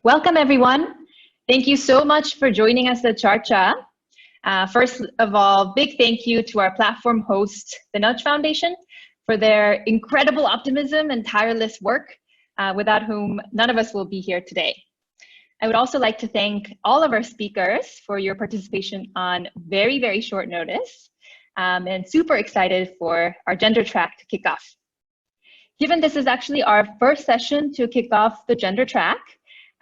Welcome, everyone. Thank you so much for joining us at Charcha. First of all, big thank you to our platform host, the Nudge Foundation, for their incredible optimism and tireless work, without whom none of us will be here today. I would also like to thank all of our speakers for your participation on very, very short notice, and super excited for our gender track to kick off. Given this is actually our first session to kick off the gender track,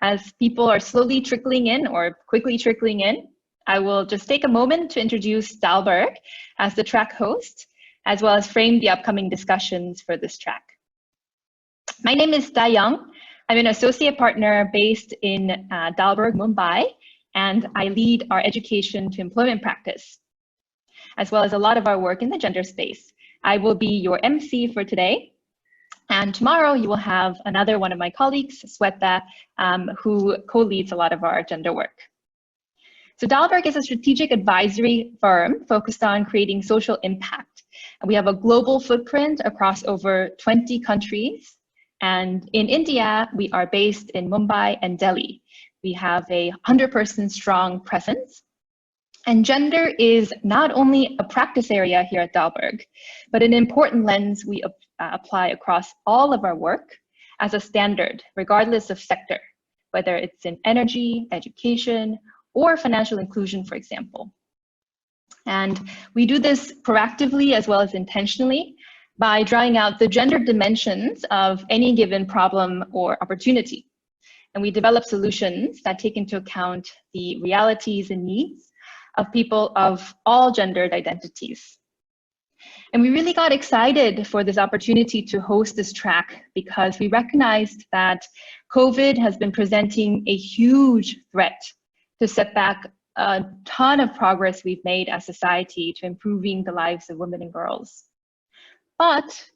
as people are slowly trickling in or quickly trickling in, I will just take a moment to introduce Dalberg as the track host, as well as frame the upcoming discussions for this track. My name is Da Young. I'm an associate partner based in Dalberg, Mumbai, and I lead our education to employment practice, as well as a lot of our work in the gender space. I will be your MC for today. And tomorrow you will have another one of my colleagues, Sweta, who co-leads a lot of our gender work. So Dalberg is a strategic advisory firm focused on creating social impact. And we have a global footprint across over 20 countries. And in India, we are based in Mumbai and Delhi. We have a 100-person strong presence. And gender is not only a practice area here at Dalberg, but an important lens we apply across all of our work as a standard, regardless of sector, whether it's in energy, education, or financial inclusion, for example. And we do this proactively as well as intentionally by drawing out the gender dimensions of any given problem or opportunity. And we develop solutions that take into account the realities and needs of people of all gendered identities. And we really got excited for this opportunity to host this track because we recognized that COVID has been presenting a huge threat to set back a ton of progress we've made as society to improving the lives of women and girls. But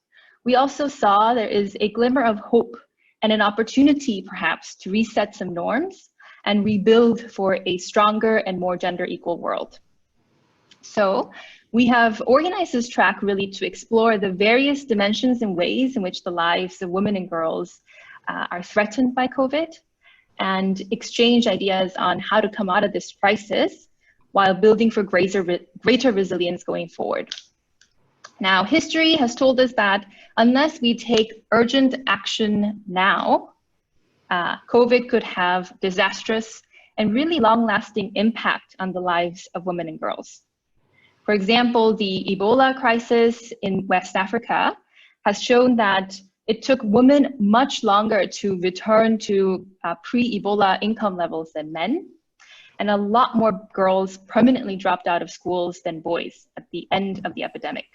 we also saw there is a glimmer of hope and an opportunity perhaps to reset some norms and rebuild for a stronger and more gender equal world. So we have organized this track really to explore the various dimensions and ways in which the lives of women and girls are threatened by COVID, and exchange ideas on how to come out of this crisis while building for greater resilience going forward. Now, history has told us that unless we take urgent action now, COVID could have disastrous and really long-lasting impact on the lives of women and girls. For example, the Ebola crisis in West Africa has shown that it took women much longer to return to pre-Ebola income levels than men, and a lot more girls permanently dropped out of schools than boys at the end of the epidemic.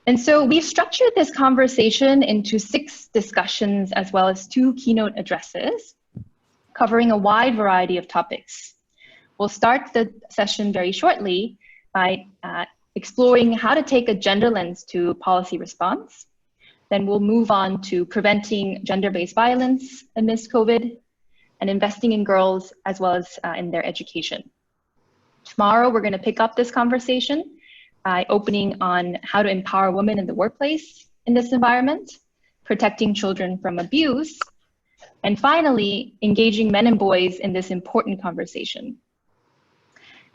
And so we've structured this conversation into 6 discussions as well as 2 keynote addresses covering a wide variety of topics. We'll start the session very shortly by exploring how to take a gender lens to policy response. Then we'll move on to preventing gender-based violence amidst COVID and investing in girls as well as in their education. Tomorrow, we're going to pick up this conversation by opening on how to empower women in the workplace in this environment, protecting children from abuse, and finally, engaging men and boys in this important conversation.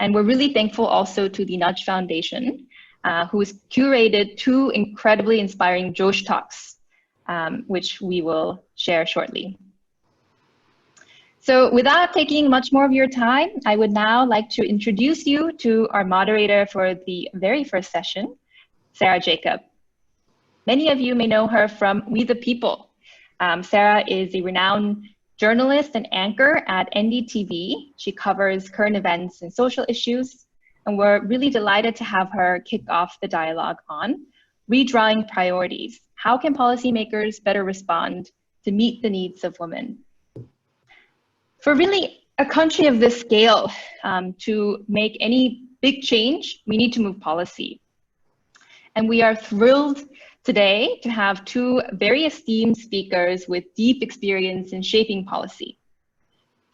And we're really thankful also to the Nudge Foundation, who has curated 2 incredibly inspiring Josh Talks, which we will share shortly. So without taking much more of your time, I would now like to introduce you to our moderator for the very first session, Sarah Jacob. Many of you may know her from We the People. Sarah is a renowned journalist and anchor at NDTV. She covers current events and social issues, and we're really delighted to have her kick off the dialogue on redrawing priorities. How can policymakers better respond to meet the needs of women? For really a country of this scale, to make any big change, we need to move policy. And we are thrilled today to have 2 very esteemed speakers with deep experience in shaping policy.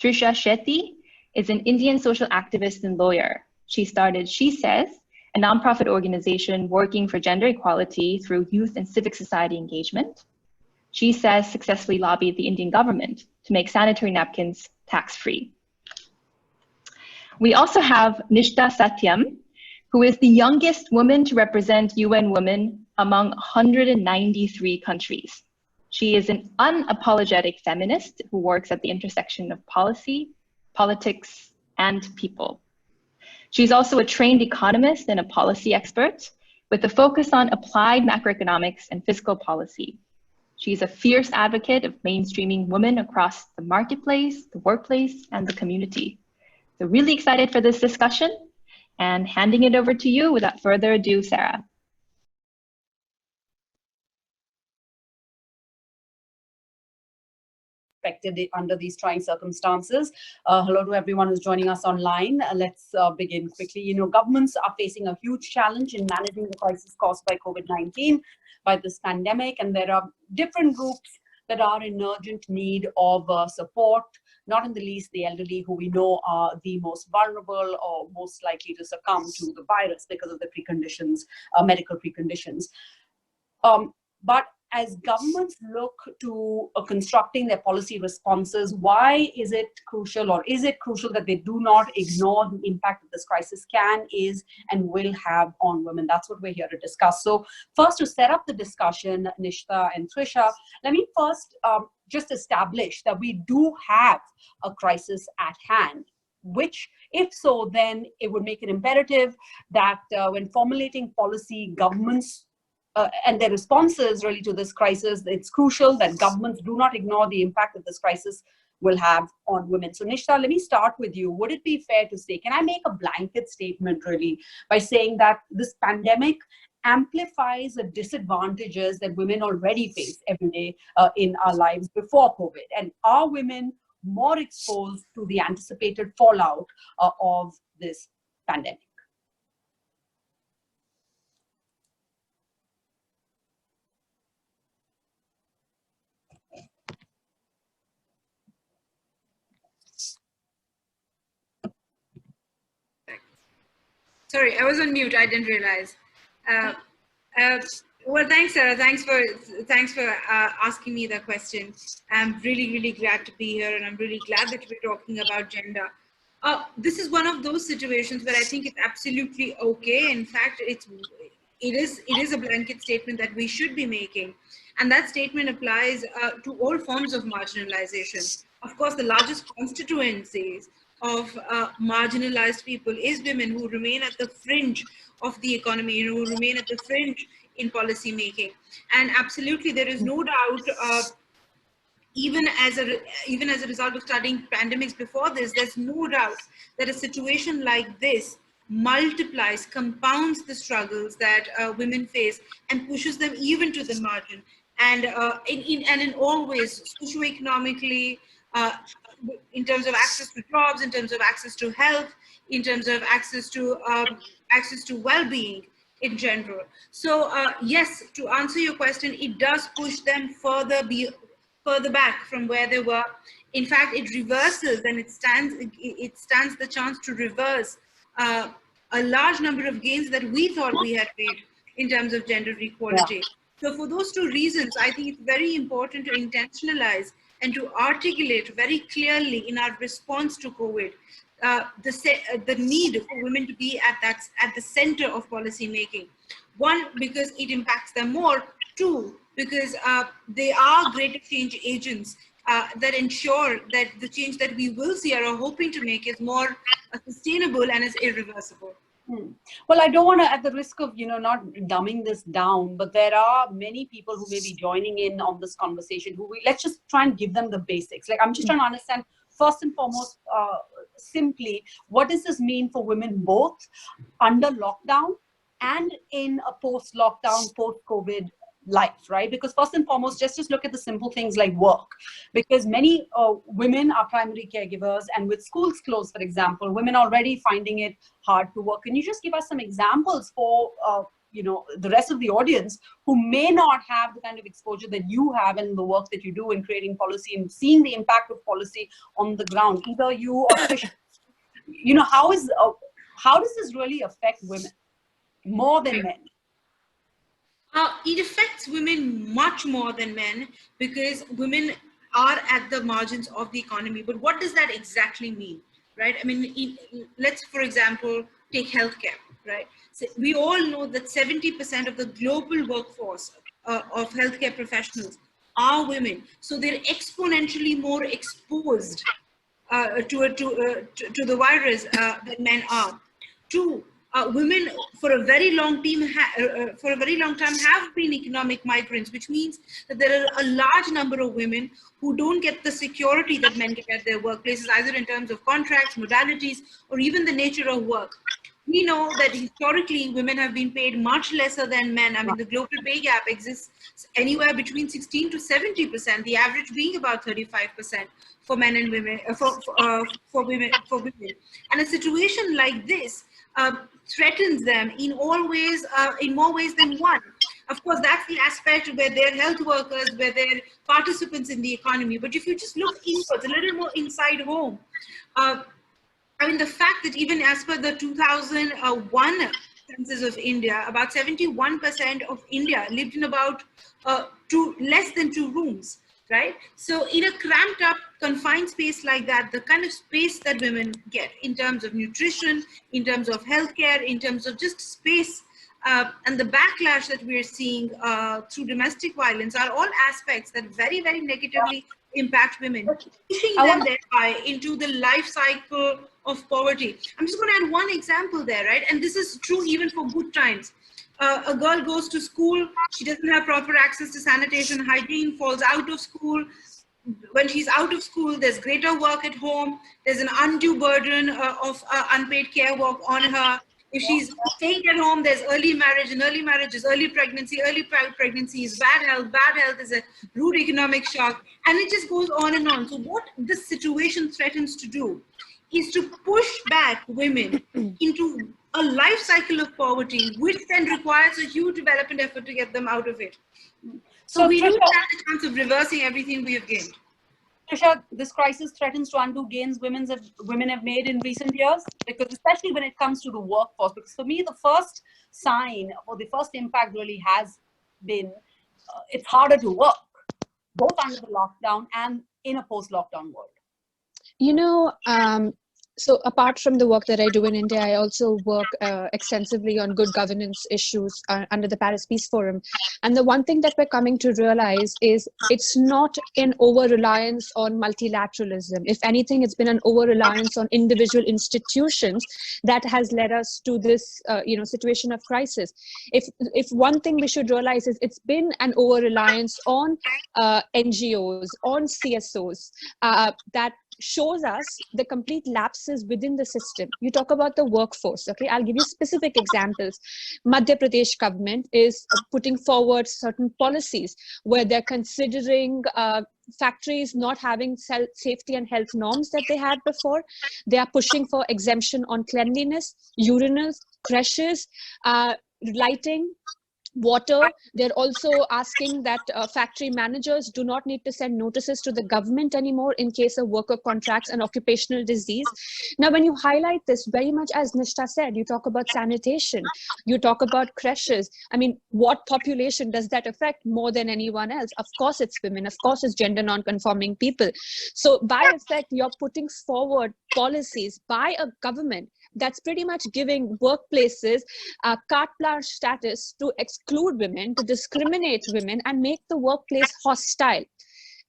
Trisha Shetty is an Indian social activist and lawyer. She started She Says, a nonprofit organization working for gender equality through youth and civic society engagement. She Says successfully lobbied the Indian government to make sanitary napkins tax-free. We also have Nishtha Sathyam, who is the youngest woman to represent UN Women among 193 countries. She is an unapologetic feminist who works at the intersection of policy, politics, and people. She's also a trained economist and a policy expert with a focus on applied macroeconomics and fiscal policy. She's a fierce advocate of mainstreaming women across the marketplace, the workplace, and the community. So really excited for this discussion, and handing it over to you without further ado, Sarah. Under these trying circumstances. Hello to everyone who's joining us online. Let's begin quickly. You know, governments are facing a huge challenge in managing the crisis caused by COVID-19, by this pandemic, and there are different groups that are in urgent need of support, not in the least the elderly, who we know are the most vulnerable or most likely to succumb to the virus because of the preconditions, medical preconditions. But as governments look to constructing their policy responses, why is it crucial, or is it crucial that they do not ignore the impact that this crisis can, is, and will have on women? That's what we're here to discuss. So first, to set up the discussion, Nishtha and Trisha, let me first just establish that we do have a crisis at hand, which, if so, then it would make it imperative that when formulating policy, governments and their responses really to this crisis, it's crucial that governments do not ignore the impact that this crisis will have on women. So Nishtha, let me start with you. Would it be fair to say, can I make a blanket statement really by saying that this pandemic amplifies the disadvantages that women already face every day in our lives before COVID? And are women more exposed to the anticipated fallout of this pandemic? Sorry, I was on mute. I didn't realize. Well, thanks, Sarah. Thanks for asking me the question. I'm really glad to be here, and I'm really glad that we're talking about gender. This is one of those situations where I think it's absolutely okay. In fact, it is a blanket statement that we should be making, and that statement applies to all forms of marginalization. Of course, the largest constituencies of marginalized people is women, who remain at the fringe of the economy, who remain at the fringe in policy making. And absolutely, there is no doubt, even as a result of studying pandemics before this, there's no doubt that a situation like this multiplies, compounds the struggles that women face and pushes them even to the margin. And in all ways, socioeconomically, in terms of access to jobs, in terms of access to health, in terms of access to well-being in general. So yes, to answer your question, it does push them further back from where they were. In fact, it reverses, and it stands the chance to reverse a large number of gains that we thought we had made in terms of gender equality. Yeah. So for those two reasons, I think it's very important to intentionalize and to articulate very clearly in our response to COVID the need for women to be at the center of policy making. One, because it impacts them more. Two, because they are greater change agents that ensure that the change that we will see or are hoping to make is more sustainable and is irreversible. Well, I don't want to, at the risk of, not dumbing this down, but there are many people who may be joining in on this conversation let's just try and give them the basics. Like, I'm just trying to understand, first and foremost, simply, what does this mean for women both under lockdown and in a post-lockdown, post-COVID life, right? Because first and foremost, just look at the simple things like work, because many women are primary caregivers, and with schools closed, for example, women are already finding it hard to work. Can you just give us some examples for the rest of the audience who may not have the kind of exposure that you have in the work that you do in creating policy and seeing the impact of policy on the ground? Either you or Trisha, how does this really affect women more than men? It affects women much more than men, because women are at the margins of the economy. But what does that exactly mean, right? I mean, let's, for example, take healthcare, right? So we all know that 70% of the global workforce of healthcare professionals are women. So they're exponentially more exposed to the virus than men are. Two, women for a very long time have been economic migrants, which means that there are a large number of women who don't get the security that men get at their workplaces, either in terms of contracts, modalities, or even the nature of work. We know that historically women have been paid much lesser than men. I mean, the global pay gap exists anywhere between 16 to 70%, the average being about 35% for men and women, for women. And a situation like this threatens them in more ways than one. Of course, that's the aspect where they're health workers, where they're participants in the economy. But if you just look inwards, a little more inside home, I mean, the fact that even as per the 2001 census of India, about 71% of India lived in about less than 2 rooms, right? So in a cramped up, confined space like that, the kind of space that women get in terms of nutrition, in terms of healthcare, in terms of just space, and the backlash that we're seeing through domestic violence are all aspects that very, very negatively impact women, pushing them thereby into the life cycle of poverty. I'm just going to add one example there, right? And this is true even for good times. A girl goes to school, she doesn't have proper access to sanitation, hygiene, falls out of school. When she's out of school, there's greater work at home. There's an undue burden of unpaid care work on her. If she's staying at home, there's early marriage, and early marriage is early pregnancy is bad health is a rude economic shock, and it just goes on and on. So what this situation threatens to do is to push back women into a life cycle of poverty, which then requires a huge development effort to get them out of it. So we do have the chance of reversing everything we have gained. Trisha, this crisis threatens to undo gains women have made in recent years, because especially when it comes to the workforce, because for me, the first sign or the first impact really has been it's harder to work, both under the lockdown and in a post-lockdown world. You know, so apart from the work that I do in India, I also work extensively on good governance issues under the Paris Peace Forum. And the one thing that we're coming to realize is it's not an over-reliance on multilateralism. If anything, it's been an over-reliance on individual institutions that has led us to this situation of crisis. If one thing we should realize is it's been an over-reliance on NGOs, on CSOs, that shows us the complete lapses within the system. You talk about the workforce, okay? I'll give you specific examples. Madhya Pradesh government is putting forward certain policies where they're considering factories not having safety and health norms that they had before. They are pushing for exemption on cleanliness, urinals, creches, lighting, water. They're also asking that factory managers do not need to send notices to the government anymore in case of worker contracts and occupational disease. Now, when you highlight this, very much as Nishtha said, you talk about sanitation, you talk about creches. I mean, what population does that affect more than anyone else? Of course, it's women. Of course, it's gender non-conforming people. So by effect, you're putting forward policies by a government that's pretty much giving workplaces carte blanche status to exclude women, to discriminate women, and make the workplace hostile.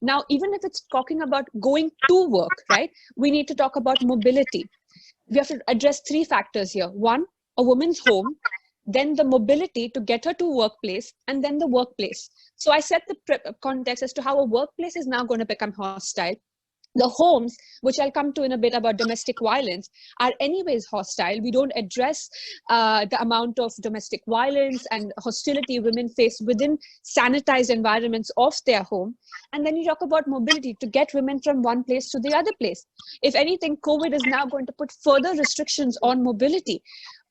Now, even if it's talking about going to work, right, we need to talk about mobility. We have to address 3 factors here. 1, a woman's home, then the mobility to get her to workplace, and then the workplace. So I set the context as to how a workplace is now going to become hostile. The homes, which I'll come to in a bit about domestic violence, are anyways hostile. We don't address the amount of domestic violence and hostility women face within sanitized environments of their home. And then you talk about mobility to get women from one place to the other place. If anything, COVID is now going to put further restrictions on mobility.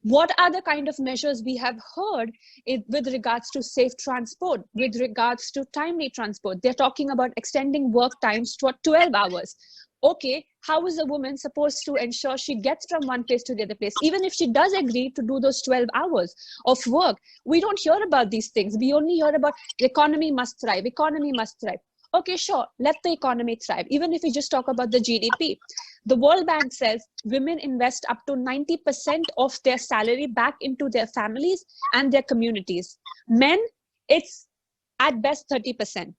What are the kind of measures we have heard with regards to safe transport, with regards to timely transport? They're talking about extending work times to 12 hours. Okay, how is a woman supposed to ensure she gets from one place to the other place? Even if she does agree to do those 12 hours of work, we don't hear about these things. We only hear about the economy must thrive, economy must thrive. Okay, sure, let the economy thrive. Even if we just talk about the GDP, the World Bank says women invest up to 90% of their salary back into their families and their communities. Men, it's at best 30%.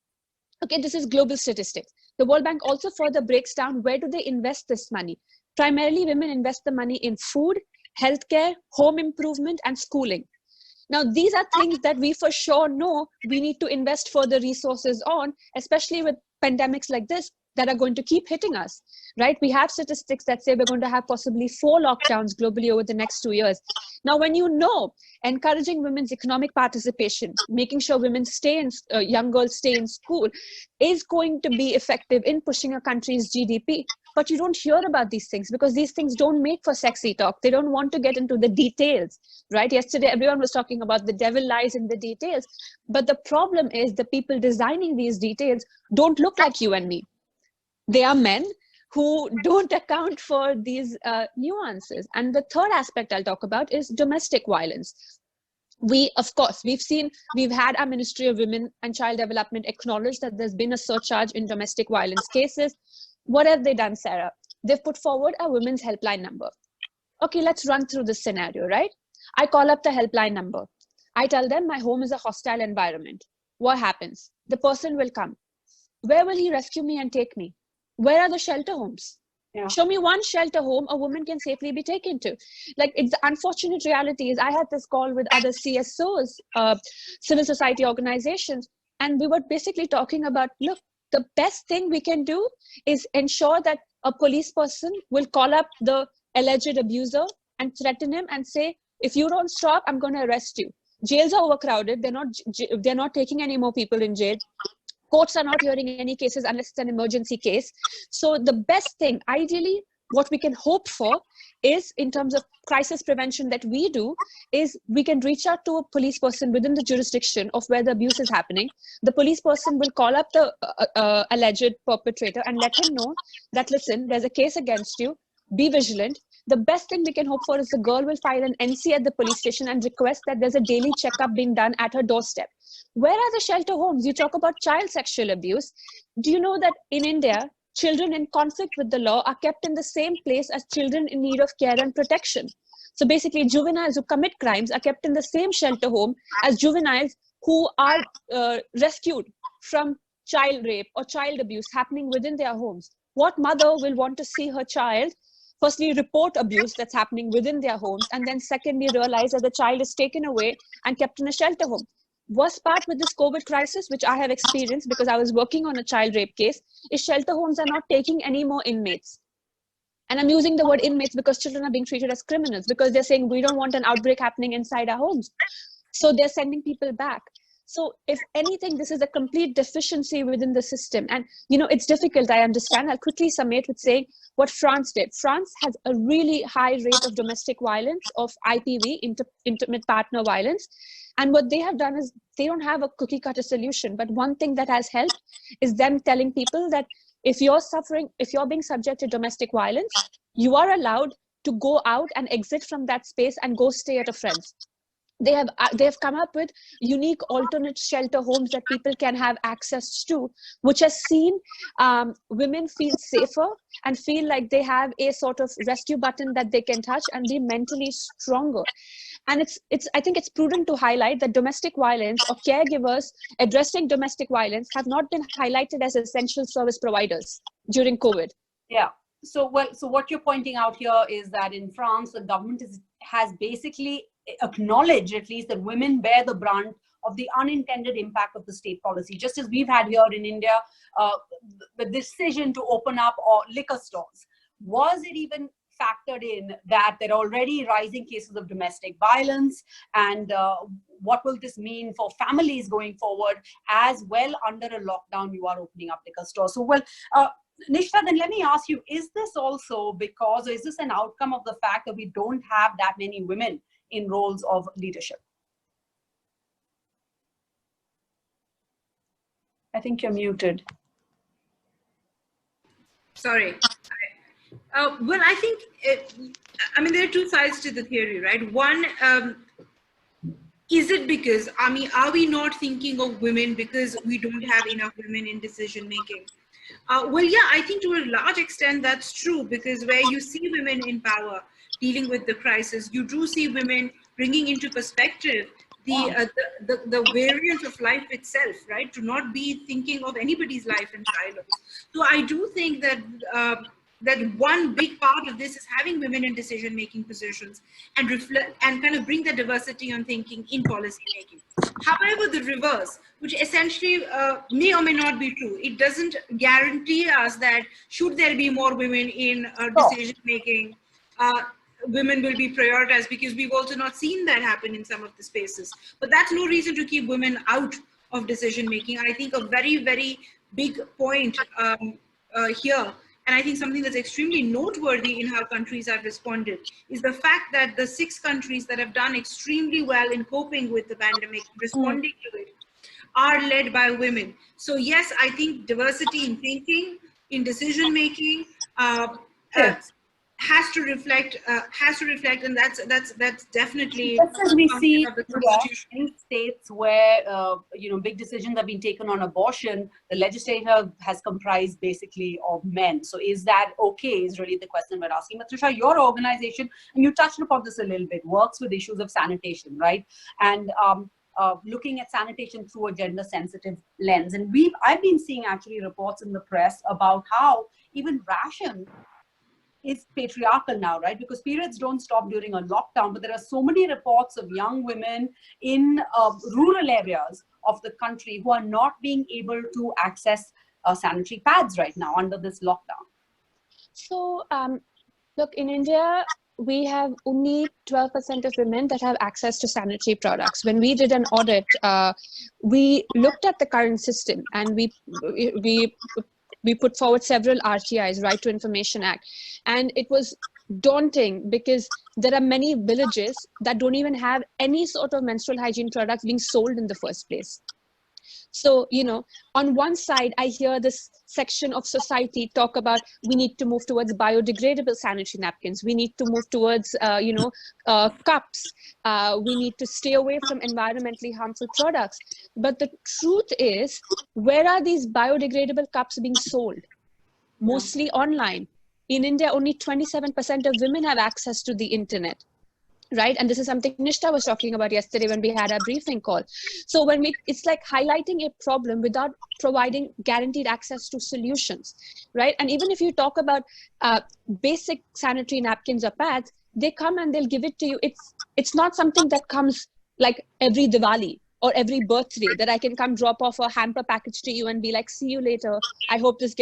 Okay, this is global statistics. The World Bank also further breaks down where do they invest this money. Primarily, women invest the money in food, healthcare, home improvement, and schooling. Now, these are things that we for sure know we need to invest further resources on, especially with pandemics like this that are going to keep hitting us, right? We have statistics that say we're going to have possibly 4 lockdowns globally over the next 2 years. Now, when you know encouraging women's economic participation, making sure women stay in, young girls stay in school is going to be effective in pushing a country's GDP, but you don't hear about these things because these things don't make for sexy talk. They don't want to get into the details, right? Yesterday, everyone was talking about the devil lies in the details, but the problem is the people designing these details don't look like you and me. They are men who don't account for these nuances. And the third aspect I'll talk about is domestic violence. We've had our Ministry of Women and Child Development acknowledge that there's been a surcharge in domestic violence cases. What have they done, Sarah? They've put forward a women's helpline number. Okay, let's run through this scenario, right? I call up the helpline number. I tell them my home is a hostile environment. What happens? The person will come. Where will he rescue me and take me? Where are the shelter homes? Yeah. Show me one shelter home a woman can safely be taken to. Like, it's the unfortunate reality is I had this call with other CSOs, civil society organizations, and we were basically talking about, look, the best thing we can do is ensure that a police person will call up the alleged abuser and threaten him and say, if you don't stop, I'm going to arrest you. Jails are overcrowded. They're not taking any more people in jail. Courts are not hearing any cases unless it's an emergency case. So the best thing, ideally, what we can hope for is, in terms of crisis prevention that we do, is we can reach out to a police person within the jurisdiction of where the abuse is happening. The police person will call up the alleged perpetrator and let him know that, listen, there's a case against you, be vigilant. The best thing we can hope for is the girl will file an NC at the police station and request that there's a daily checkup being done at her doorstep. Where are the shelter homes? You talk about child sexual abuse. Do you know that in India, children in conflict with the law are kept in the same place as children in need of care and protection? So basically, juveniles who commit crimes are kept in the same shelter home as juveniles who are rescued from child rape or child abuse happening within their homes. What mother will want to see her child firstly report abuse that's happening within their homes, and then secondly realize that the child is taken away and kept in a shelter home? Worst part with this COVID crisis, which I have experienced because I was working on a child rape case, is shelter homes are not taking any more inmates. And I'm using the word inmates because children are being treated as criminals, because they're saying we don't want an outbreak happening inside our homes. So they're sending people back. So if anything, this is a complete deficiency within the system. And, you know, it's difficult, I understand. I'll quickly summate with saying what France did. France has a really high rate of domestic violence, of IPV, intimate partner violence. And what they have done is they don't have a cookie cutter solution. But one thing that has helped is them telling people that if you're being subject to domestic violence, you are allowed to go out and exit from that space and go stay at a friend's. They have come up with unique alternate shelter homes that people can have access to, which has seen women feel safer and feel like they have a sort of rescue button that they can touch and be mentally stronger. And I think it's prudent to highlight that domestic violence or caregivers addressing domestic violence have not been highlighted as essential service providers during COVID. Yeah. So what you're pointing out here is that in France, the government has basically acknowledged, at least, that women bear the brunt of the unintended impact of the state policy, just as we've had here in India, the decision to open up liquor stores. Was it even factored in that there are already rising cases of domestic violence, and what will this mean for families going forward as well? Under a lockdown, you are opening up liquor stores. So, Nishtha, then let me ask you, is this also because, or is this an outcome of the fact that we don't have that many women in roles of leadership? I think you're muted. Sorry. Well, I think, there are two sides to the theory, right? One, is it because, I mean, are we not thinking of women because we don't have enough women in decision making? Well, yeah, I think to a large extent that's true, because where you see women in power dealing with the crisis, you do see women bringing into perspective the variance of life itself, right? To not be thinking of anybody's life in silos. So I do think that that one big part of this is having women in decision-making positions and reflect and kind of bring the diversity on thinking in policy making. However, the reverse, which essentially may or may not be true, it doesn't guarantee us that should there be more women in decision making, women will be prioritized, because we've also not seen that happen in some of the spaces. But that's no reason to keep women out of decision making. I think a very, very big point here, and I think something that's extremely noteworthy in how countries have responded, is the fact that the 6 countries that have done extremely well in coping with the pandemic, responding to it, are led by women. So yes, I think diversity in thinking, in decision making, has to reflect, and that's definitely just as we see of the Constitution. in states where big decisions have been taken on abortion, the legislature has comprised basically of men. So is that okay? Is really the question we're asking. But Trisha, your organization, and you touched upon this a little bit, works with issues of sanitation, right? And looking at sanitation through a gender-sensitive lens. And I've been seeing actually reports in the press about how even ration is patriarchal now, right? Because periods don't stop during a lockdown, but there are so many reports of young women in rural areas of the country who are not being able to access sanitary pads right now under this lockdown. So, look, in India, we have only 12% of women that have access to sanitary products. When we did an audit, we looked at the current system, and we put forward several RTIs, Right to Information Act, and it was daunting because there are many villages that don't even have any sort of menstrual hygiene products being sold in the first place. So, on one side, I hear this section of society talk about we need to move towards biodegradable sanitary napkins. We need to move towards, cups. We need to stay away from environmentally harmful products. But the truth is, where are these biodegradable cups being sold? Mostly online. In India, only 27% of women have access to the internet. Right. And this is something Nishtha was talking about yesterday when we had our briefing call. So it's like highlighting a problem without providing guaranteed access to solutions. Right. And even if you talk about basic sanitary napkins or pads, they come and they'll give it to you. It's not something that comes like every Diwali or every birthday that I can come drop off a hamper package to you and be like, see you later. I hope this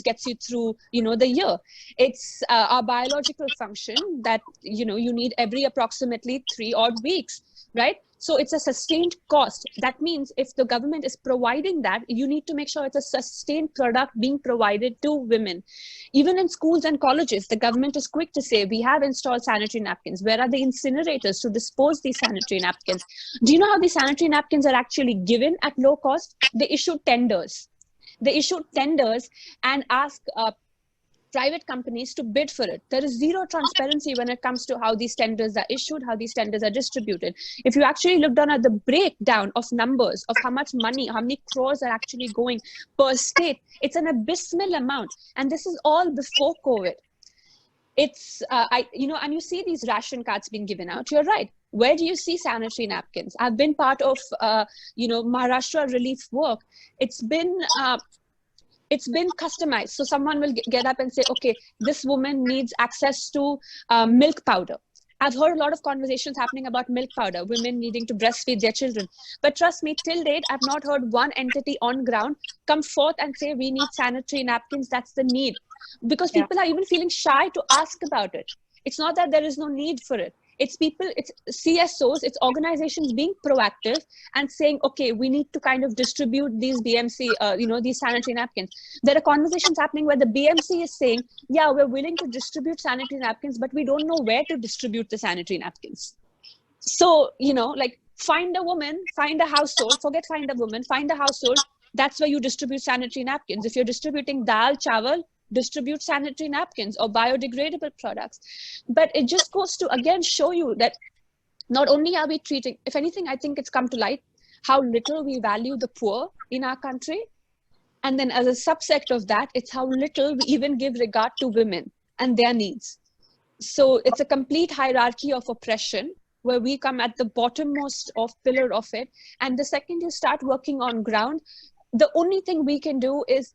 gets you through, the year. It's our biological function that, you need every approximately 3 odd weeks, right? So it's a sustained cost. That means if the government is providing that, you need to make sure it's a sustained product being provided to women. Even in schools and colleges, the government is quick to say, we have installed sanitary napkins. Where are the incinerators to dispose these sanitary napkins? Do you know how these sanitary napkins are actually given at low cost? They issue tenders. And ask private companies to bid for it. There is zero transparency when it comes to how these tenders are issued, how these tenders are distributed. If you actually look down at the breakdown of numbers of how much money, how many crores are actually going per state, it's an abysmal amount. And this is all before COVID. It's, and you see these ration cards being given out. You're right. Where do you see sanitary napkins? I've been part of, Maharashtra relief work. It's been customized. So someone will get up and say, okay, this woman needs access to milk powder. I've heard a lot of conversations happening about milk powder, women needing to breastfeed their children. But trust me, till date, I've not heard one entity on ground come forth and say, we need sanitary napkins, that's the need. Because people are even feeling shy to ask about it. It's not that there is no need for it. It's people, it's CSOs, it's organizations being proactive and saying, okay, we need to kind of distribute these BMC, these sanitary napkins. There are conversations happening where the BMC is saying, yeah, we're willing to distribute sanitary napkins, but we don't know where to distribute the sanitary napkins. So, find a woman, find a household, forget find a woman, find a household. That's where you distribute sanitary napkins. If you're distributing dal, chawal, distribute sanitary napkins or biodegradable products. But it just goes to, again, show you that not only are we treating, if anything, I think it's come to light how little we value the poor in our country. And then as a subset of that, it's how little we even give regard to women and their needs. So it's a complete hierarchy of oppression where we come at the bottommost of pillar of it. And the second you start working on ground, the only thing we can do is,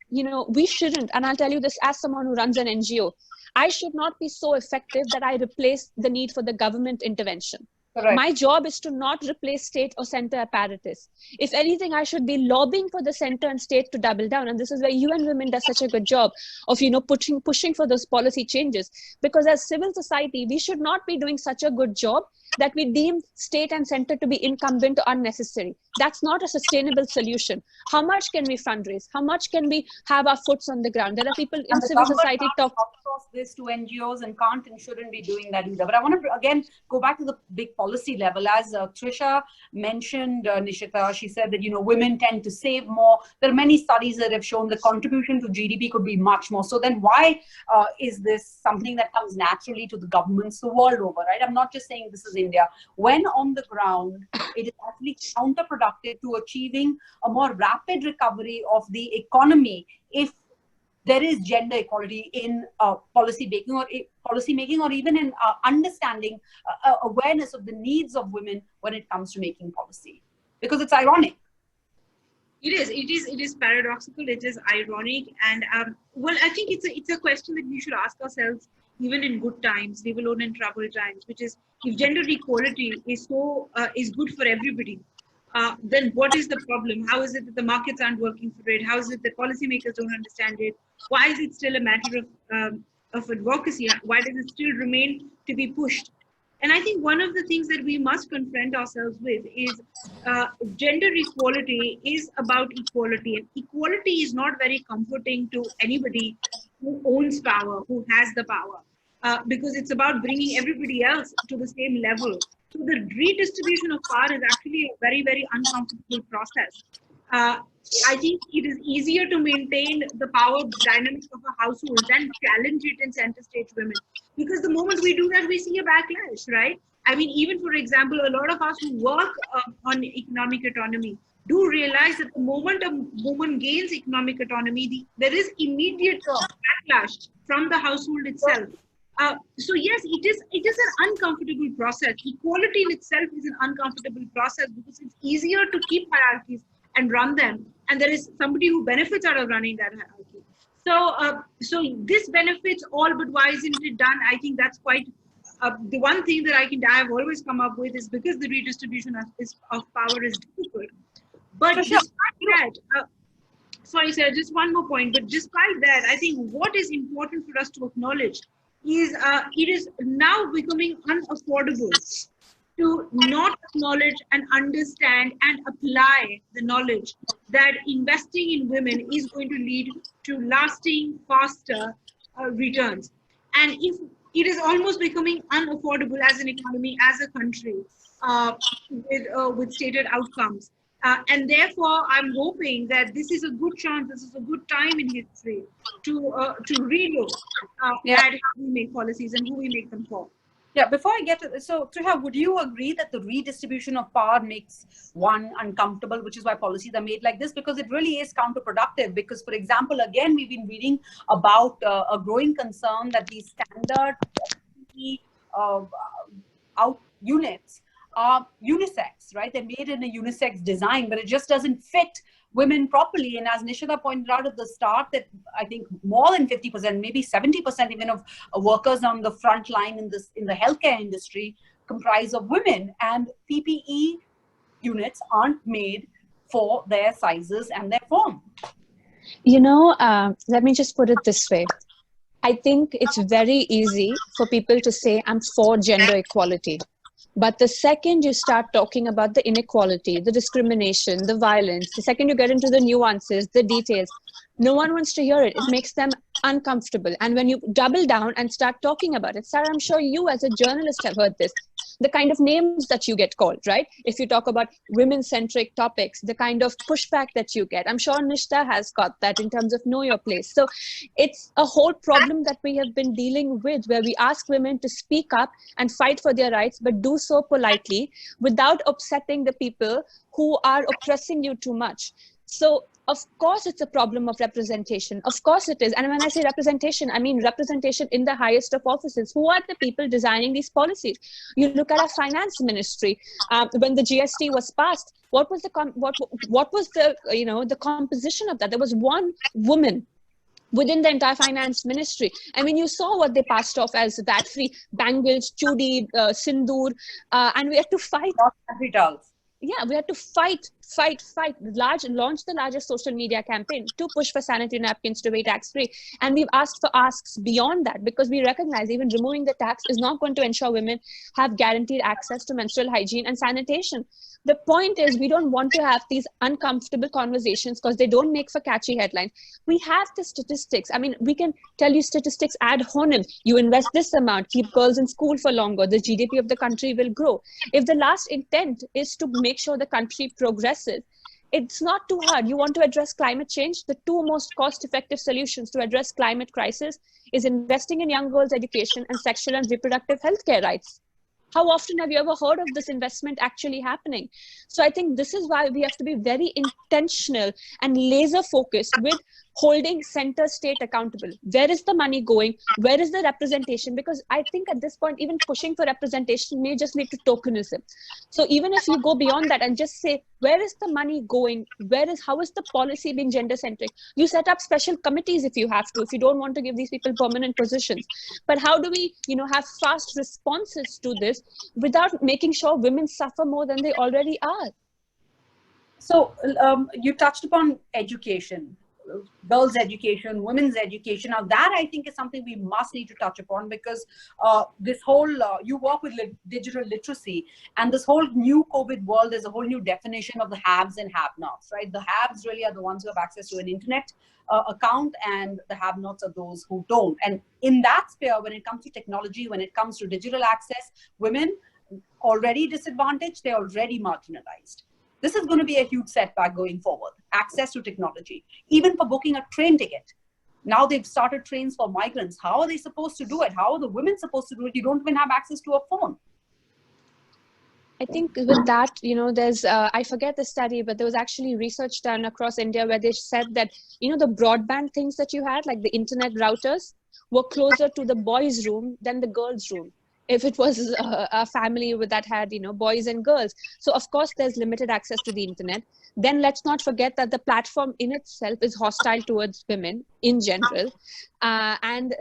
we shouldn't, and I'll tell you this as someone who runs an NGO, I should not be so effective that I replace the need for the government intervention. Correct. My job is to not replace state or center apparatus. If anything, I should be lobbying for the center and state to double down. And this is where UN Women does such a good job of, pushing for those policy changes. Because as civil society, we should not be doing such a good job that we deem state and center to be incumbent or unnecessary. That's not a sustainable solution. How much can we fundraise? How much can we have our foots on the ground? There are people in civil society talk. Outsource this to NGOs and can't and shouldn't be doing that either. But I want to again go back to the big policy level. As Trisha mentioned, Nishtha, she said that women tend to save more. There are many studies that have shown the contribution to GDP could be much more. So then why is this something that comes naturally to the governments the world over, right? I'm not just saying this is India. When on the ground, it is actually counterproductive to achieving a more rapid recovery of the economy if there is gender equality in policy making or even in understanding awareness of the needs of women when it comes to making policy, because it's ironic. It is paradoxical. It is ironic, and well, I think it's a question that we should ask ourselves even in good times, leave alone in troubled times, which is, if gender equality is good for everybody, then what is the problem? How is it that the markets aren't working for it? How is it that policymakers don't understand it? Why is it still a matter of advocacy? Why does it still remain to be pushed? And I think one of the things that we must confront ourselves with is gender equality is about equality. And equality is not very comforting to anybody who owns power, who has the power, because it's about bringing everybody else to the same level. So the redistribution of power is actually a very, very uncomfortable process. I think it is easier to maintain the power dynamics of a household than challenge it in center stage women. Because the moment we do that, we see a backlash, right? I mean, even for example, a lot of us who work on economic autonomy do realize that the moment a woman gains economic autonomy, there is immediate backlash from the household itself. So yes, it is an uncomfortable process. Equality in itself is an uncomfortable process because it's easier to keep hierarchies and run them, and there is somebody who benefits out of running that hierarchy. So this benefits all, but why isn't it done? I think that's quite the one thing that I have always come up with is because the redistribution of power is difficult. But despite that, sorry, Sarah, just one more point. But despite that, I think what is important for us to acknowledge is it is now becoming unaffordable to not acknowledge and understand and apply the knowledge that investing in women is going to lead to lasting, faster returns. And if it is almost becoming unaffordable as an economy, as a country, with stated outcomes. And therefore, I'm hoping that this is a good chance, this is a good time in history to relook at how we make policies and who we make them for. Yeah, before I get to this, so Trisha, would you agree that the redistribution of power makes one uncomfortable, which is why policies are made like this? Because it really is counterproductive. Because, for example, again, we've been reading about a growing concern that these standard out units are unisex, right? They're made in a unisex design, but it just doesn't fit women properly. And as Nishtha pointed out at the start, that I think more than 50%, maybe 70% even of workers on the front line in the healthcare industry comprise of women, and PPE units aren't made for their sizes and their form. Let me just put it this way. I think it's very easy for people to say, I'm for gender equality. But the second you start talking about the inequality, the discrimination, the violence, the second you get into the nuances, the details, no one wants to hear it. It makes them uncomfortable. And when you double down and start talking about it, Sarah, I'm sure you as a journalist have heard this. the kind of names that you get called, right? If you talk about women-centric topics, the kind of pushback that you get. I'm sure Nishtha has got that in terms of know your place. So it's a whole problem that we have been dealing with, where we ask women to speak up and fight for their rights, but do so politely without upsetting the people who are oppressing you too much. So of course, it's a problem of representation. Of course it is. And when I say representation, I mean representation in the highest of offices. Who are the people designing these policies? You look at our finance ministry. When the GST was passed, what was the the composition of that? There was one woman within the entire finance ministry. I mean, you saw what they passed off as VAT-free bangles, chudi, sindoor, and we had to fight. Yeah, we had to fight, launch the largest social media campaign to push for sanitary napkins to be tax-free. And we've asked for asks beyond that, because we recognize even removing the tax is not going to ensure women have guaranteed access to menstrual hygiene and sanitation. The point is, we don't want to have these uncomfortable conversations because they don't make for catchy headlines. We have the statistics. I mean, we can tell you statistics ad honem. You invest this amount, keep girls in school for longer, the GDP of the country will grow. If the last intent is to make sure the country progresses, it's not too hard. You want to address climate change? The two most cost-effective solutions to address climate crisis is investing in young girls' education and sexual and reproductive health care rights. How often have you ever heard of this investment actually happening? So I think this is why we have to be very intentional and laser focused with holding center state accountable. Where is the money going? Where is the representation? Because I think at this point, even pushing for representation may just lead to tokenism. So even if you go beyond that and just say, where is the money going? How is the policy being gender centric? You set up special committees if you have to, if you don't want to give these people permanent positions. But how do we, have fast responses to this without making sure women suffer more than they already are? So you touched upon education. Girls' education, women's education. Now that I think is something we must need to touch upon, because this whole, you work with digital literacy, and this whole new COVID world is a whole new definition of the haves and have-nots, right? The haves really are the ones who have access to an internet account, and the have-nots are those who don't. And in that sphere, when it comes to technology, when it comes to digital access, women already disadvantaged, they're already marginalized. This is going to be a huge setback going forward. Access to technology, even for booking a train ticket. Now they've started trains for migrants. How are they supposed to do it? How are the women supposed to do it? You don't even have access to a phone. I think with that, there's, I forget the study, but there was actually research done across India where they said that, the broadband things that you had, like the internet routers, were closer to the boys' room than the girls' room, if it was a family that had, boys and girls. So of course there's limited access to the internet. Then let's not forget that the platform in itself is hostile towards women in general. And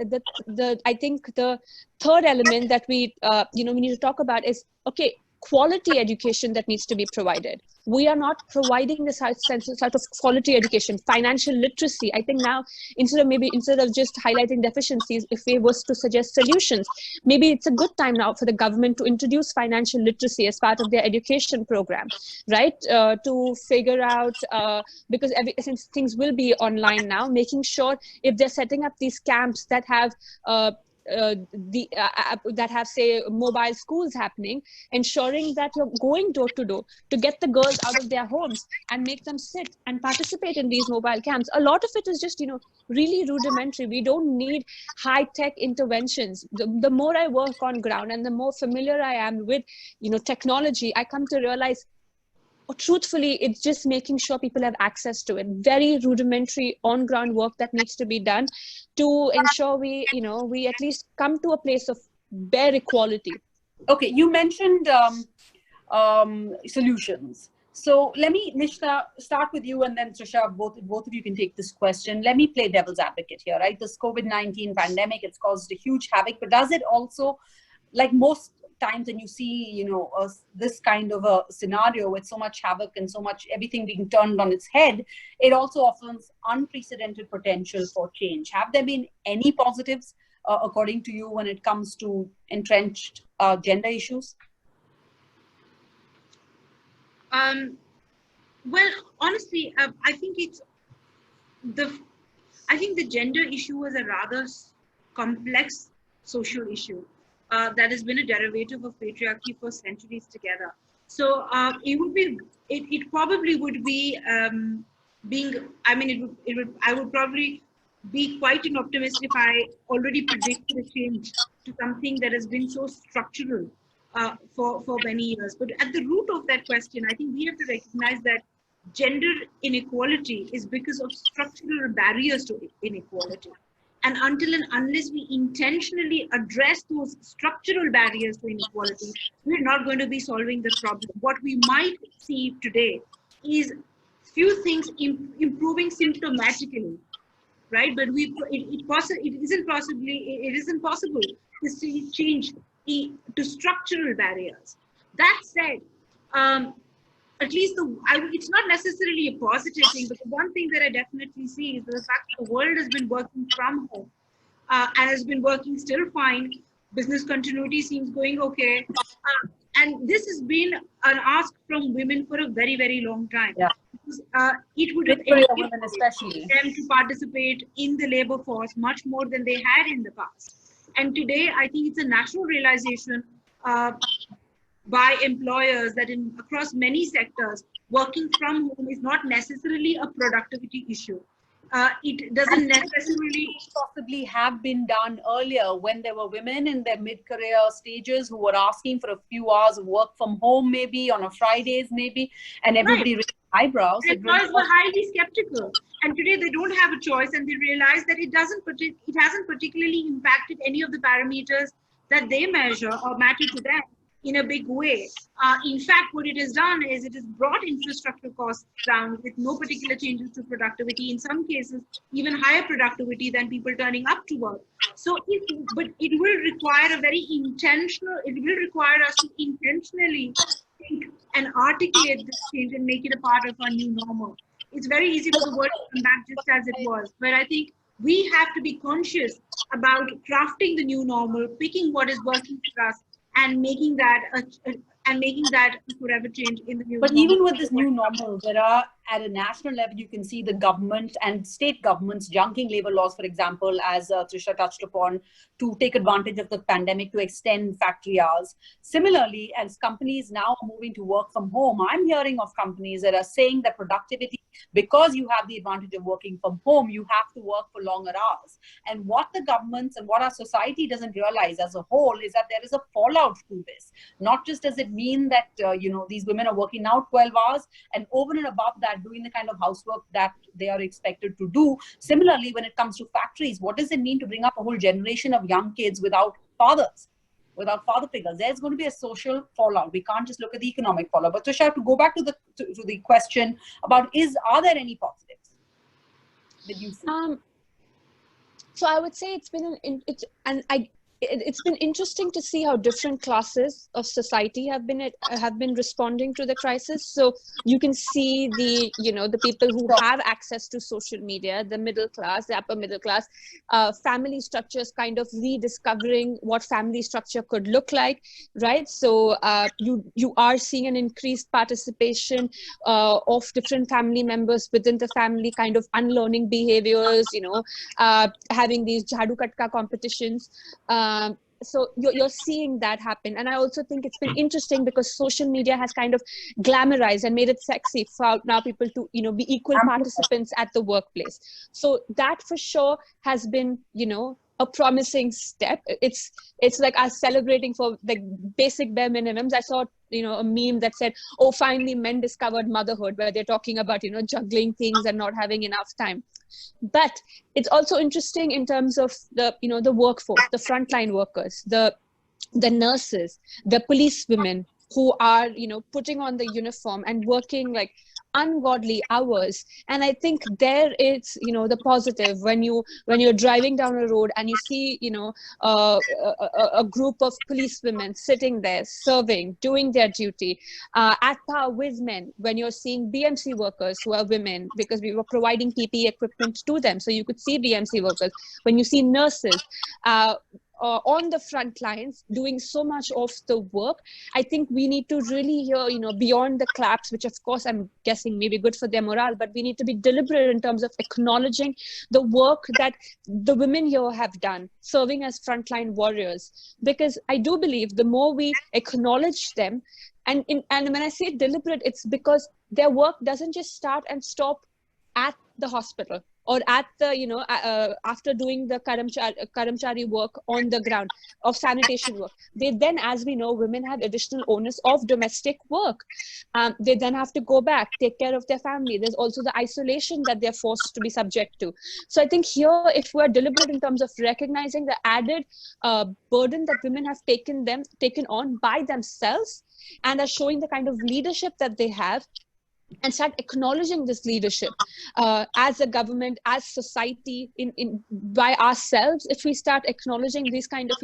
I think the third element that we need to talk about is, okay, quality education that needs to be provided. We are not providing this sort of quality education, financial literacy. I think now, instead of just highlighting deficiencies, if we was to suggest solutions, maybe it's a good time now for the government to introduce financial literacy as part of their education program, right? To figure out, because since things will be online now, making sure if they're setting up these camps that have say mobile schools happening, ensuring that you're going door to door to get the girls out of their homes and make them sit and participate in these mobile camps. A lot of it is just really rudimentary. We don't need high-tech interventions. The more I work on ground and the more familiar I am with technology, I come to realize, truthfully, it's just making sure people have access to it. Very rudimentary on-ground work that needs to be done to ensure we at least come to a place of bare equality. Okay, you mentioned solutions. So let me, Nishtha, start with you, and then Trisha, both of you can take this question. Let me play devil's advocate here, right? This COVID-19 pandemic, it's caused a huge havoc, but does it also, like most times when you see, this kind of a scenario with so much havoc and so much everything being turned on its head, it also offers unprecedented potential for change. Have there been any positives, according to you, when it comes to entrenched gender issues? Well, honestly, I think the gender issue is a rather complex social issue. that has been a derivative of patriarchy for centuries together. So it probably would be I would probably be quite an optimist if I already predicted a change to something that has been so structural for many years. But at the root of that question, I think we have to recognize that gender inequality is because of structural barriers to inequality. And until and unless we intentionally address those structural barriers to inequality, we're not going to be solving the problem. What we might see today is few things improving symptomatically, right? But it isn't possible to see change to structural barriers. That said, at least it's not necessarily a positive thing, but the one thing that I definitely see is the fact that the world has been working from home and has been working still fine. Business continuity seems going okay. And this has been an ask from women for a very, very long time. Yeah. Because, it would have enabled them to participate in the labor force much more than they had in the past. And today, I think it's a national realization by employers that across many sectors, working from home is not necessarily a productivity issue. It doesn't necessarily possibly have been done earlier when there were women in their mid-career stages who were asking for a few hours of work from home, maybe on a Fridays, maybe, and everybody raised eyebrows. Employers were highly skeptical, and today they don't have a choice, and they realize that it hasn't particularly impacted any of the parameters that they measure or matter to them in a big way. In fact, what it has done is it has brought infrastructure costs down with no particular changes to productivity. In some cases, even higher productivity than people turning up to work. So, but it will require it will require us to intentionally think and articulate this change and make it a part of our new normal. It's very easy for the world to come back just as it was, but I think we have to be conscious about crafting the new normal, picking what is working for us, and making that a forever change in the new normal. But even with this new normal, there are, at a national level, you can see the government and state governments junking labor laws, for example, as Trisha touched upon, to take advantage of the pandemic to extend factory hours. Similarly, as companies now are moving to work from home, I'm hearing of companies that are saying that productivity, because you have the advantage of working from home, you have to work for longer hours. And what the governments and what our society doesn't realize as a whole is that there is a fallout to this. Not just does it mean that these women are working now 12 hours and over and above that doing the kind of housework that they are expected to do. Similarly, when it comes to factories, what does it mean to bring up a whole generation of young kids without fathers, without father figures? There's going to be a social fallout. We can't just look at the economic fallout. But Trisha, to go back to the question about are there any positives that you see? So I would say it's been interesting to see how different classes of society have been responding to the crisis. So you can see the people who have access to social media, the middle class, the upper middle class, family structures kind of rediscovering what family structure could look like, right? So you are seeing an increased participation of different family members within the family, kind of unlearning behaviors, having these jhadu katka competitions. So you're seeing that happen. And I also think it's been interesting because social media has kind of glamorized and made it sexy for now people to, be equal participants at the workplace. So that for sure has been, a promising step. It's like us celebrating for like basic bare minimums. I saw, a meme that said, oh, finally men discovered motherhood, where they're talking about, juggling things and not having enough time. But it's also interesting in terms of the, the workforce, the frontline workers, the nurses, the police women who are, putting on the uniform and working like ungodly hours. And I think there it's, the positive when you're driving down a road and you see, a group of police women sitting there serving, doing their duty at par with men. When you're seeing BMC workers who are women, because we were providing PPE equipment to them, so you could see BMC workers. When you see nurses, on the front lines doing so much of the work. I think we need to really hear, beyond the claps, which of course I'm guessing may be good for their morale, but we need to be deliberate in terms of acknowledging the work that the women here have done, serving as frontline warriors. Because I do believe the more we acknowledge them, and when I say deliberate, it's because their work doesn't just start and stop at the hospital or at the, after doing the karamchari work on the ground of sanitation work. They then, as we know, women have additional onus of domestic work. They then have to go back, take care of their family. There's also the isolation that they're forced to be subject to. So I think here, if we're deliberate in terms of recognizing the added burden that women have taken on by themselves, and are showing the kind of leadership that they have, and start acknowledging this leadership as a government, as society, by ourselves, if we start acknowledging these kind of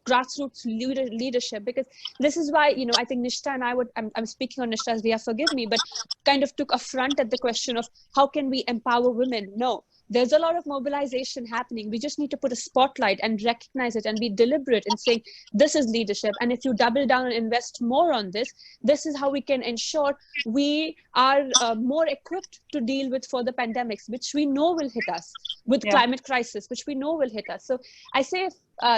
grassroots leadership. Because this is why I think Nishtha and I'm speaking on Nishtha's behalf, forgive me, but kind of took a front at the question of how can we empower women. No, there's a lot of mobilization happening. We just need to put a spotlight and recognize it and be deliberate in saying this is leadership. And if you double down and invest more on this is how we can ensure we are more equipped to deal with further pandemics, which we know will hit us, with climate crisis, which we know will hit us. So I say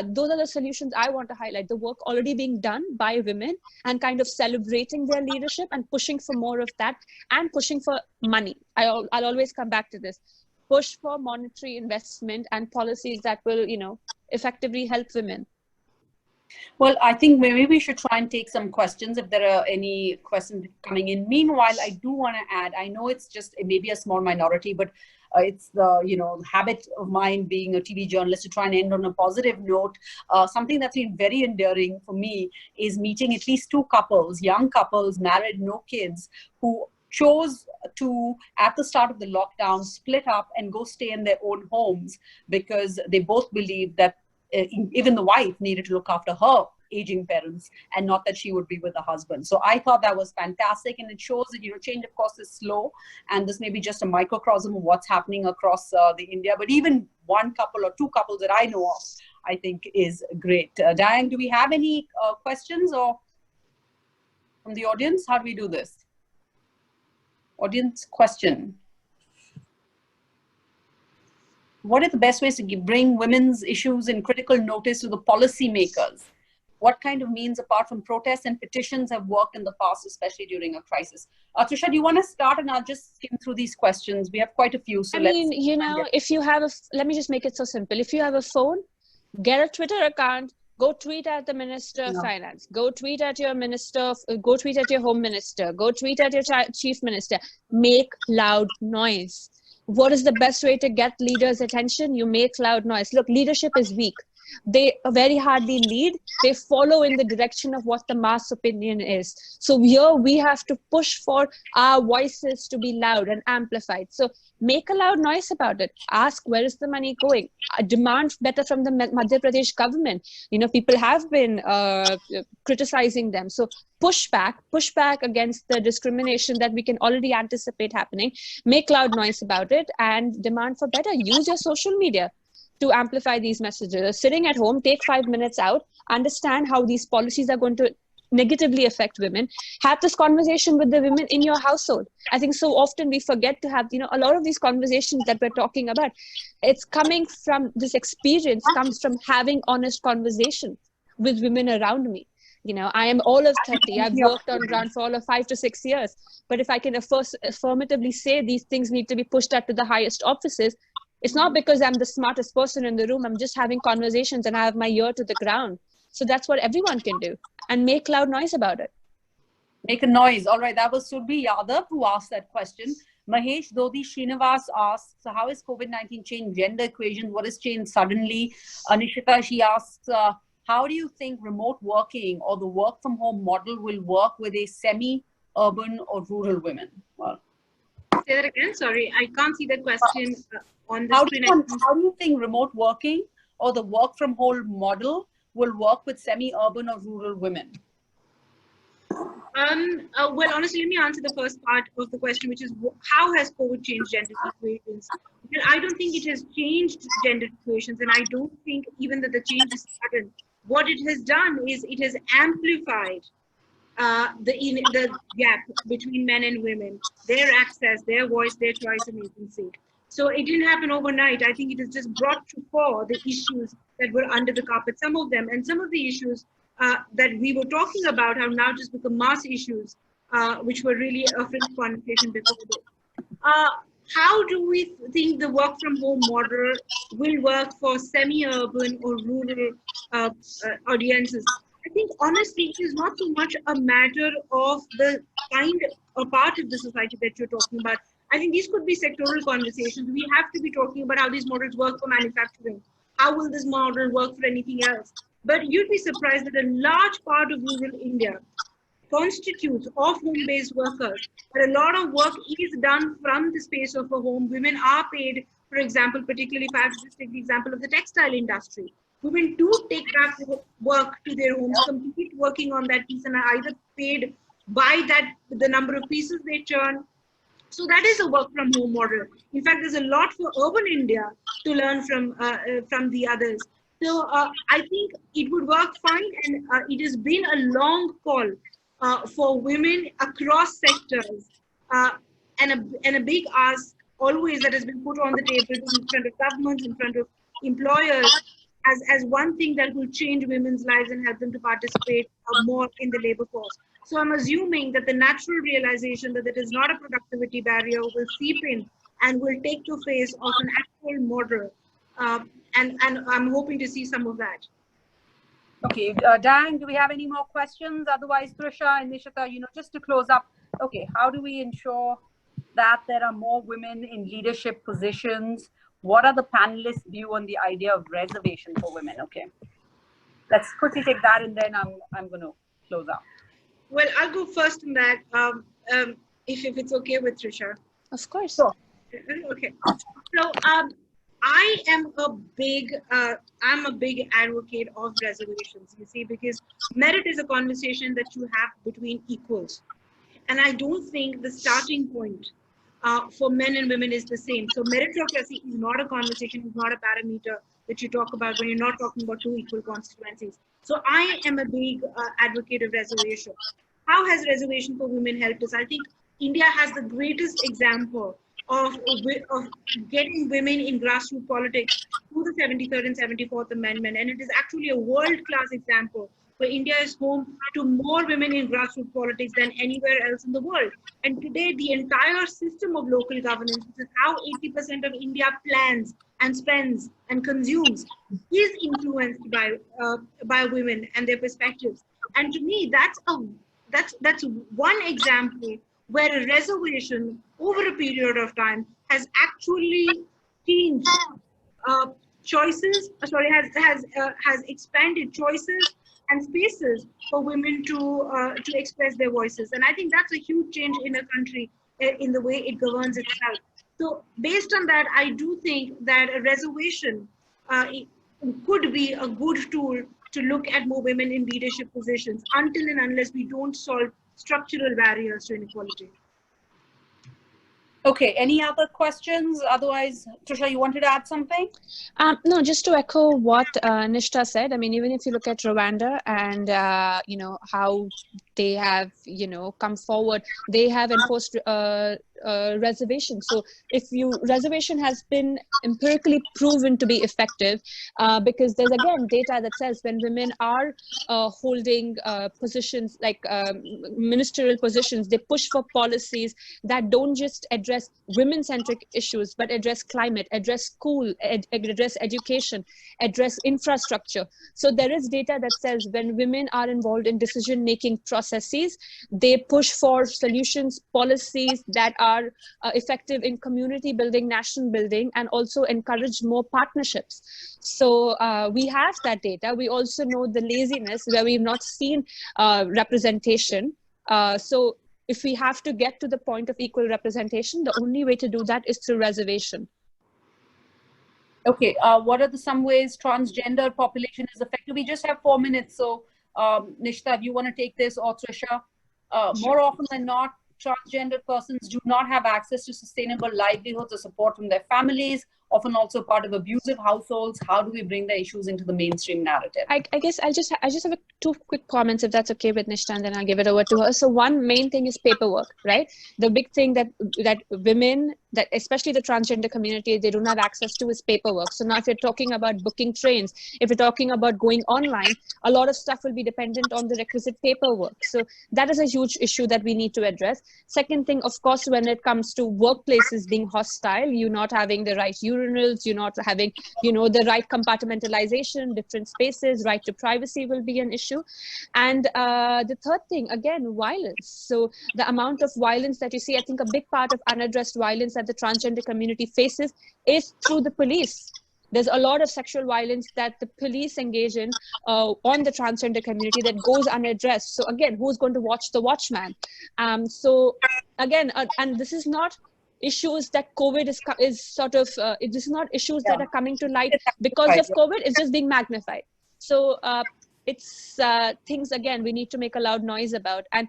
those are the solutions I want to highlight, the work already being done by women and kind of celebrating their leadership and pushing for more of that and pushing for money. I'll always come back to this. Push for monetary investment and policies that will, effectively help women. Well, I think maybe we should try and take some questions if there are any questions coming in. Meanwhile, I do want to add, I know it's just maybe a small minority, but it's the habit of mine being a TV journalist to try and end on a positive note. Something that's been very endearing for me is meeting at least two couples, young couples, married, no kids, who chose to, at the start of the lockdown, split up and go stay in their own homes because they both believed that even the wife needed to look after her aging parents and not that she would be with the husband. So I thought that was fantastic, and it shows that change of course is slow, and this may be just a microcosm of what's happening across the India, but even one couple or two couples that I know of, I think is great. Diane, do we have any questions or from the audience? How do we do this? Audience question. What are the best ways to bring women's issues in critical notice to the policymakers? What kind of means, apart from protests and petitions, have worked in the past, especially during a crisis? Trisha, do you want to start, and I'll just skim through these questions? We have quite a few. So if you have let me just make it so simple. If you have a phone, get a Twitter account, go tweet at the Minister of Finance, go tweet at your minister, go tweet at your Home Minister, go tweet at your Chief Minister. Make loud noise. What is the best way to get leaders' attention? You make loud noise. Look, leadership is weak. They very hardly lead. They follow in the direction of what the mass opinion is. So here we have to push for our voices to be loud and amplified. So make a loud noise about it. Ask, where is the money going? Demand better from the Madhya Pradesh government. People have been criticizing them. So push back against the discrimination that we can already anticipate happening. Make loud noise about it and demand for better. Use your social media to amplify these messages. Sitting at home, take 5 minutes out, understand how these policies are going to negatively affect women. Have this conversation with the women in your household. I think so often we forget to have, a lot of these conversations that we're talking about. It's coming from this experience, comes from having honest conversations with women around me. I am all of 30. I've worked on ground for all of 5 to 6 years. But if I can affirmatively say these things need to be pushed up to the highest offices, it's not because I'm the smartest person in the room. I'm just having conversations and I have my ear to the ground. So that's what everyone can do, and make loud noise about it. Make a noise. All right. That was Surbhi Yadav who asked that question. Mahesh Dodi Srinivas asks, so how has COVID-19 changed gender equations? What has changed suddenly? Anishita, she asks, how do you think remote working or the work from home model will work with a semi-urban or rural women? Well, say that again. Sorry, I can't see the question on the screen. How do you think remote working or the work from home model will work with semi-urban or rural women? Well, honestly, let me answer the first part of the question, which is how has COVID changed gender equations? Well, I don't think it has changed gender equations, and I don't think even that the change is sudden. What it has done is it has amplified the gap between men and women, their access, their voice, their choice and agency. So it didn't happen overnight. I think it has just brought to fore the issues that were under the carpet, some of them, and some of the issues that we were talking about have now just become mass issues, which were really a fringe conversation before this. How do we think the work from home model will work for semi-urban or rural audiences? I think honestly, it is not so much a matter of the kind or part of the society that you're talking about. I think these could be sectoral conversations. We have to be talking about how these models work for manufacturing. How will this model work for anything else? But you'd be surprised that a large part of rural India constitutes of home-based workers. But a lot of work is done from the space of a home. Women are paid, for example, particularly if I have to just take the example of the textile industry. Women do take back work to their homes, complete working on that piece, and are either paid by the number of pieces they churn. So that is a work from home model. In fact, there's a lot for urban India to learn from the others. So I think it would work fine, and it has been a long call for women across sectors, and a big ask always that has been put on the table in front of governments, in front of employers, as one thing that will change women's lives and help them to participate more in the labor force. So I'm assuming that the natural realization that it is not a productivity barrier will seep in and will take the face of an actual model. And I'm hoping to see some of that. Okay, Dan, do we have any more questions? Otherwise, Trisha and Nishtha, just to close up, okay, how do we ensure that there are more women in leadership positions? What are the panelists' view on the idea of reservation for women? Okay, let's quickly take that, and then I'm going to close up. Well, I'll go first on that, if it's okay with Trisha. Of course. Sure. Okay. So I am a big advocate of reservations, you see, because merit is a conversation that you have between equals. And I don't think the starting point for men and women is the same. So meritocracy is not a conversation, is not a parameter that you talk about when you're not talking about two equal constituencies. So I am a big advocate of reservation. How has reservation for women helped us? I think India has the greatest example of getting women in grassroots politics through the 73rd and 74th Amendment. And it is actually a world-class example where India is home to more women in grassroots politics than anywhere else in the world. And today, the entire system of local governance, which is how 80% of India plans and spends and consumes, is influenced by women and their perspectives. And to me, that's one example where a reservation over a period of time has actually changed has expanded choices and spaces for women to express their voices. And I think that's a huge change in a country in the way it governs itself. So based on that, I do think that a reservation could be a good tool to look at more women in leadership positions until and unless we don't solve structural barriers to inequality. Okay, any other questions? Otherwise, Trisha, you wanted to add something? No, just to echo what Nishtha said. I mean, even if you look at Rwanda and, how they have, come forward, they have enforced reservation. So reservation has been empirically proven to be effective because there's again data that says when women are holding positions like ministerial positions, they push for policies that don't just address women-centric issues, but address climate, address school, address education, address infrastructure. So there is data that says when women are involved in decision-making processes, they push for solutions, policies that are effective in community building, nation building, and also encourage more partnerships. So we have that data. We also know the laziness where we've not seen representation. So if we have to get to the point of equal representation, the only way to do that is through reservation. Okay, what are some ways transgender population is affected? We just have 4 minutes, so Nishtha, if you want to take this, or Trisha, more often than not, transgender persons do not have access to sustainable livelihoods or support from their families, often also part of abusive households. How do we bring the issues into the mainstream narrative? I guess I just have two quick comments, if that's okay with Nishtha, and then I'll give it over to her. So one main thing is paperwork, right? The big thing that women, that especially the transgender community, they don't have access to is paperwork. So now if you're talking about booking trains, if you're talking about going online, a lot of stuff will be dependent on the requisite paperwork. So that is a huge issue that we need to address. Second thing, of course, when it comes to workplaces being hostile, you not having the right urinals, you're not having, the right compartmentalization, different spaces, right to privacy will be an issue. And the third thing, again, violence. So the amount of violence that you see, I think a big part of unaddressed violence that the transgender community faces is through the police. There's a lot of sexual violence that the police engage in on the transgender community that goes unaddressed. So again, who's going to watch the watchman? So again, and this is not issues that COVID is sort of, this is not issues that are coming to light because of COVID, it's just being magnified. So it's things, again, we need to make a loud noise about and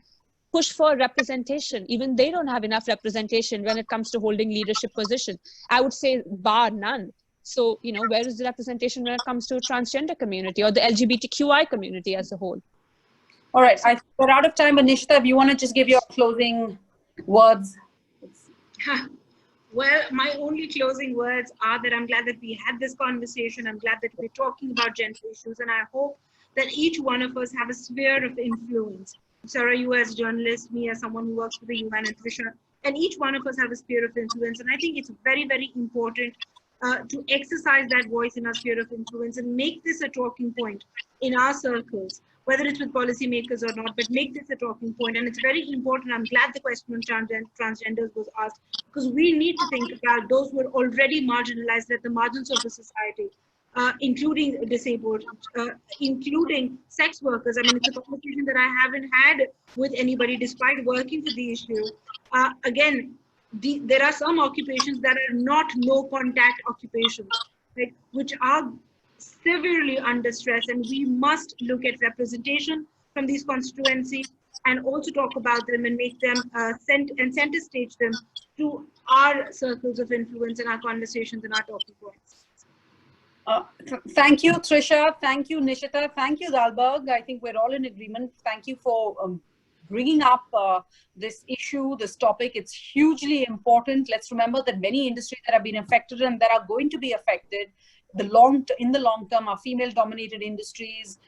push for representation. Even they don't have enough representation when it comes to holding leadership position. I would say bar none. So, where is the representation when it comes to transgender community or the LGBTQI community as a whole? All right, we're out of time, but Nishtha, if you want to just give your closing words. Well, my only closing words are that I'm glad that we had this conversation. I'm glad that we're talking about gender issues, and I hope that each one of us have a sphere of influence. Sarah, you as a journalist, me as someone who works for the UN, and Trisha, and each one of us have a sphere of influence. And I think it's very, very important to exercise that voice in our sphere of influence and make this a talking point in our circles, whether it's with policymakers or not, but make this a talking point. And it's very important. I'm glad the question on transgenders was asked, because we need to think about those who are already marginalized at the margins of the society, including disabled, including sex workers. I mean, it's a conversation that I haven't had with anybody despite working for the issue. Again, there are some occupations that are not no contact occupations, right, which are severely under stress, and we must look at representation from these constituencies and also talk about them and make them center stage them to our circles of influence and our conversations and our talking points. Thank you, Trisha. Thank you, Nishtha. Thank you, Dalberg. I think we're all in agreement. Thank you for bringing up this issue, this topic. It's hugely important. Let's remember that many industries that have been affected and that are going to be affected in the long term are female-dominated industries,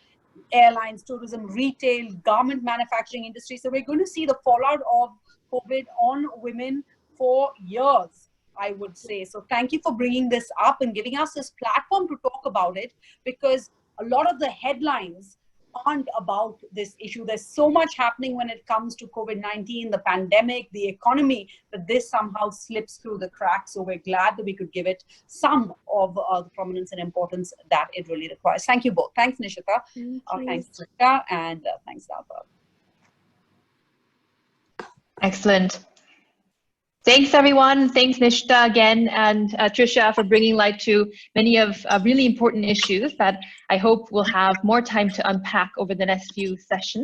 airlines, tourism, retail, garment manufacturing industry. So we're going to see the fallout of COVID on women for years, I would say. So thank you for bringing this up and giving us this platform to talk about it, because a lot of the headlines aren't about this issue. There's so much happening when it comes to COVID-19, the pandemic, the economy, that this somehow slips through the cracks. So we're glad that we could give it some of the prominence and importance that it really requires. Thank you both. Thanks, Nishtha. Thanks, Trisha, and thanks, Dalberg. Excellent. Thanks, everyone. Thanks, Nishtha, again, and Trisha for bringing light to many of really important issues that I hope we'll have more time to unpack over the next few sessions.